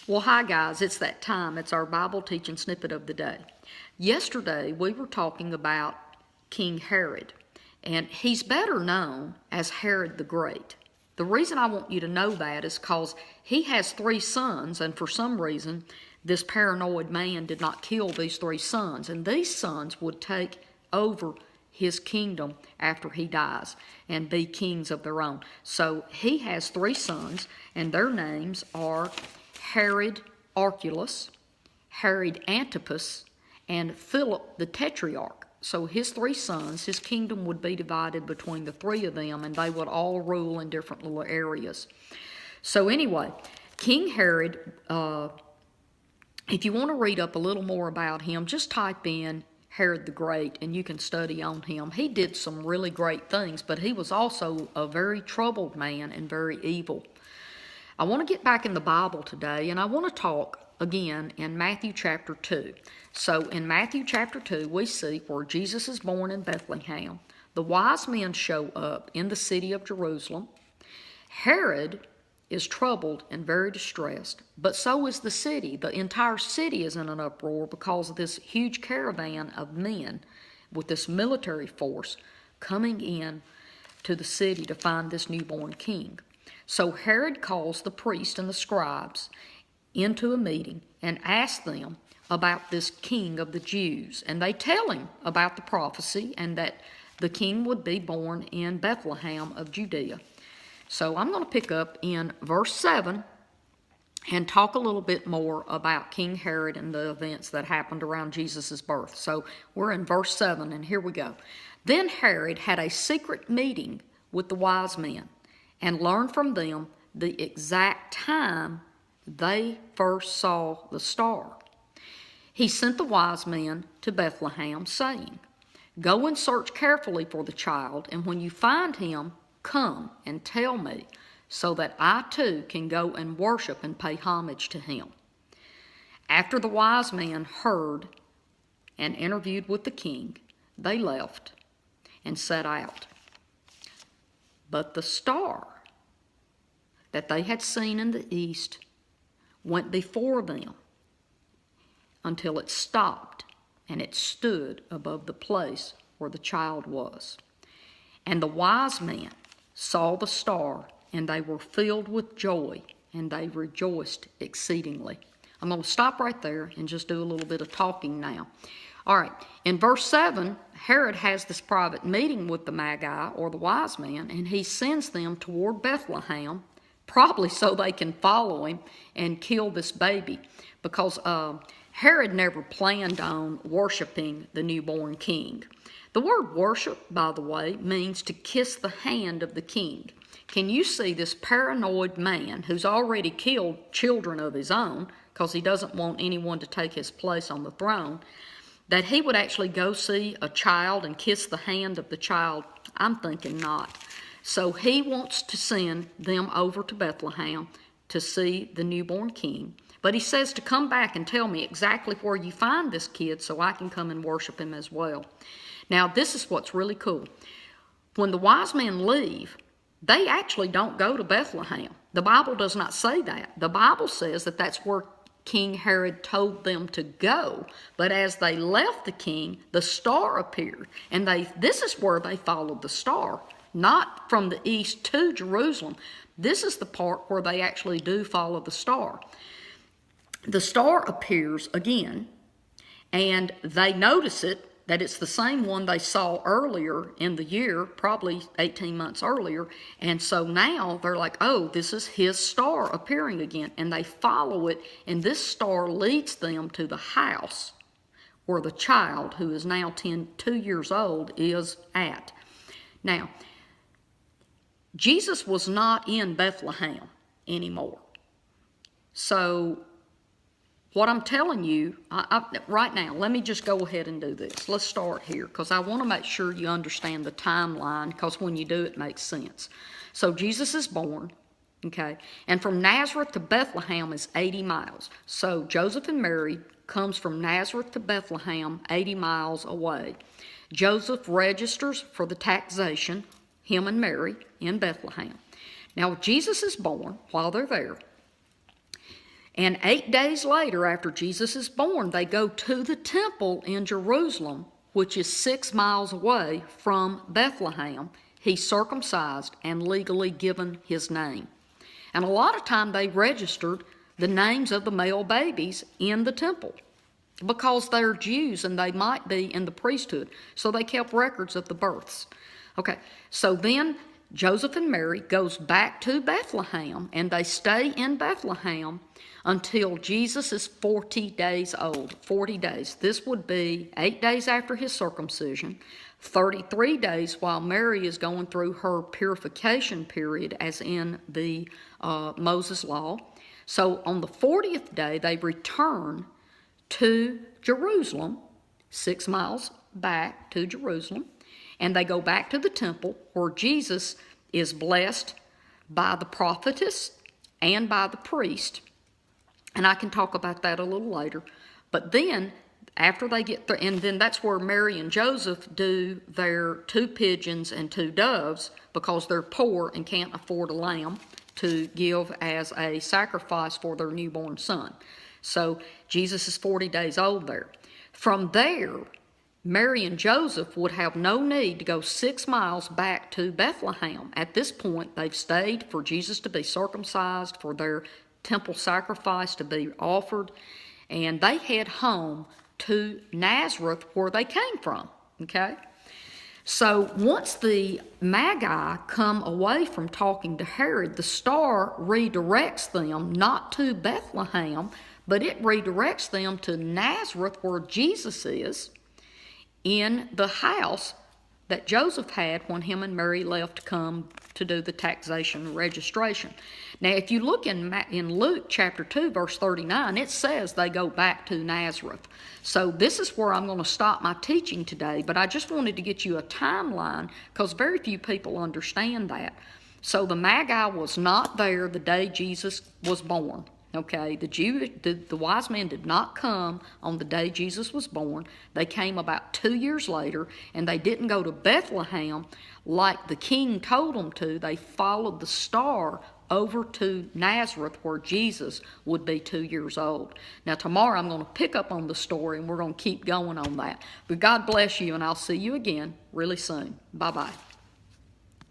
Well, hi guys, it's that time. It's our Bible teaching snippet of the day. Yesterday we were talking about King Herod, and he's better known as Herod the Great. The reason I want you to know that is because he has 3 sons, and for some reason this paranoid man did not kill these 3 sons, and these sons would take over his kingdom after he dies and be kings of their own. So he has 3 sons, and their names are Herod Archelaus, Herod Antipas, and Philip the Tetrarch. So his 3 sons, his kingdom would be divided between the 3 of them, and they would all rule in different little areas. So anyway, King Herod, if you want to read up a little more about him, just type in Herod the Great and you can study on him. He did some really great things, but he was also a very troubled man and very evil. I want to get back in the Bible today, and I want to talk again in Matthew chapter 2. So in Matthew chapter 2, we see where Jesus is born in Bethlehem. The wise men show up in the city of Jerusalem. Herod is troubled and very distressed, but so is the city. The entire city is in an uproar because of this huge caravan of men with this military force coming in to the city to find this newborn king. So Herod calls the priests and the scribes into a meeting and asks them about this king of the Jews. And they tell him about the prophecy and that the king would be born in Bethlehem of Judea. So I'm going to pick up in verse 7 and talk a little bit more about King Herod and the events that happened around Jesus' birth. So we're in verse 7, and here we go. Then Herod had a secret meeting with the wise men and learned from them the exact time they first saw the star. He sent the wise men to Bethlehem, saying, "Go and search carefully for the child, and when you find him, come and tell me, so that I too can go and worship and pay homage to him." After the wise men heard and interviewed with the king, they left and set out. But the star that they had seen in the east went before them until it stopped, and it stood above the place where the child was. And the wise men saw the star, and they were filled with joy, and they rejoiced exceedingly. I'm going to stop right there and just do a little bit of talking now. All right, in verse 7, Herod has this private meeting with the Magi, or the wise men, and he sends them toward Bethlehem, probably so they can follow him and kill this baby, because Herod never planned on worshiping the newborn king. The word worship, by the way, means to kiss the hand of the king. Can you see this paranoid man who's already killed children of his own, because he doesn't want anyone to take his place on the throne, that he would actually go see a child and kiss the hand of the child? I'm thinking not. So he wants to send them over to Bethlehem to see the newborn king. But he says to come back and tell me exactly where you find this kid so I can come and worship him as well. Now, this is what's really cool. When the wise men leave, they actually don't go to Bethlehem. The Bible does not say that. The Bible says that that's where King Herod told them to go. But as they left the king, the star appeared. And this is where they followed the star, not from the east to Jerusalem. This is the part where they actually do follow the star. The star appears again, and they notice it, that it's the same one they saw earlier in the year, probably 18 months earlier. And so now they're like, oh, this is his star appearing again. And they follow it, and this star leads them to the house where the child, who is now 2 years old, is at. Now, Jesus was not in Bethlehem anymore. So what I'm telling you, right now, let me just go ahead and do this. Let's start here, because I want to make sure you understand the timeline, because when you do, it makes sense. So Jesus is born, okay, and from Nazareth to Bethlehem is 80 miles. So Joseph and Mary comes from Nazareth to Bethlehem, 80 miles away. Joseph registers for the taxation, him and Mary, in Bethlehem. Now, Jesus is born while they're there. And 8 days later, after Jesus is born, they go to the temple in Jerusalem, which is 6 miles away from Bethlehem. He's circumcised and legally given his name. And a lot of time they registered the names of the male babies in the temple because they're Jews and they might be in the priesthood. So they kept records of the births. Okay, so then Joseph and Mary goes back to Bethlehem, and they stay in Bethlehem until Jesus is 40 days old. 40 days. This would be 8 days after his circumcision, 33 days while Mary is going through her purification period, as in the Moses law. So on the 40th day, they return to Jerusalem, 6 miles back to Jerusalem, and they go back to the temple where Jesus is blessed by the prophetess and by the priest. And I can talk about that a little later. But then, after they get there, and then that's where Mary and Joseph do their 2 pigeons and 2 doves because they're poor and can't afford a lamb to give as a sacrifice for their newborn son. So Jesus is 40 days old there. From there, Mary and Joseph would have no need to go 6 miles back to Bethlehem. At this point, they've stayed for Jesus to be circumcised, for their temple sacrifice to be offered, and they head home to Nazareth where they came from, okay? So once the Magi come away from talking to Herod, the star redirects them not to Bethlehem, but it redirects them to Nazareth where Jesus is, in the house that Joseph had when him and Mary left to come to do the taxation registration. Now, if you look in Luke chapter 2, verse 39, it says they go back to Nazareth. So this is where I'm going to stop my teaching today, but I just wanted to get you a timeline because very few people understand that. So the Magi was not there the day Jesus was born. Okay, the wise men did not come on the day Jesus was born. They came about 2 years later, and they didn't go to Bethlehem like the king told them to. They followed the star over to Nazareth where Jesus would be 2 years old. Now tomorrow I'm going to pick up on the story, and we're going to keep going on that. But God bless you, and I'll see you again really soon. Bye-bye.